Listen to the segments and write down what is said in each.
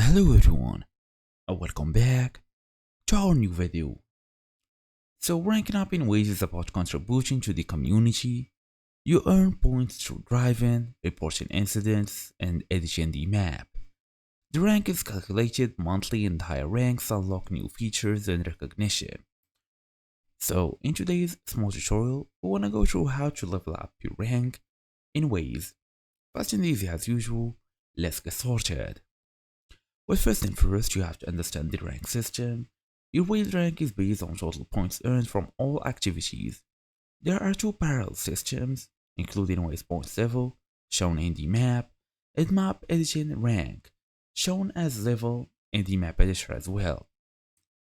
Hello everyone, and welcome back to our new video. So ranking up in Waze is about contributing to the community. You earn points through driving, reporting incidents, and editing the map. The rank is calculated monthly and higher ranks unlock new features and recognition. So in today's small tutorial, we wanna go through how to level up your rank in Waze. Fast and easy as usual, let's get started. Well, first and first, you have to understand the rank system. Your Waze rank is based on total points earned from all activities. There are two parallel systems, including Waze points level, shown in the map, and map editing rank, shown as level in the map editor as well.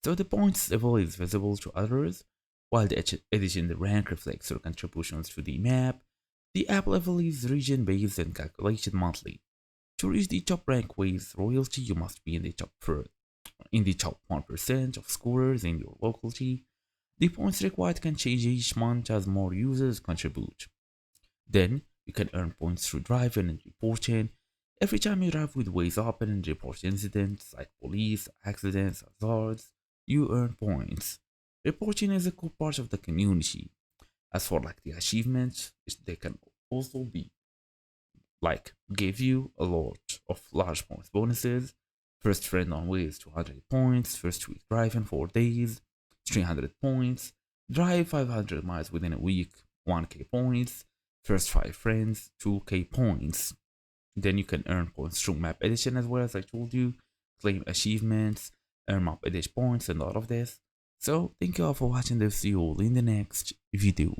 So the points level is visible to others, while the editing rank reflects your contributions to the map. The app level is region-based and calculated monthly. To reach the top rank Waze royalty, you must be in the top 1% of scorers in your locality. The points required can change each month as more users contribute. Then you can earn points through driving and reporting. Every time you drive with Waze open and report incidents like police, accidents, hazards, you earn points. Reporting is a cool part of the community. As for the achievements, they can also be give you a lot of large points bonuses. First friend on Waze 200 points, first week driving 4 days 300 points, drive 500 miles within a week 1k points, first 5 friends 2k points. Then you can earn points through map edition as well, as I told you, claim achievements, earn map edit points and all of this. So thank you all for watching this. See you all in the next video.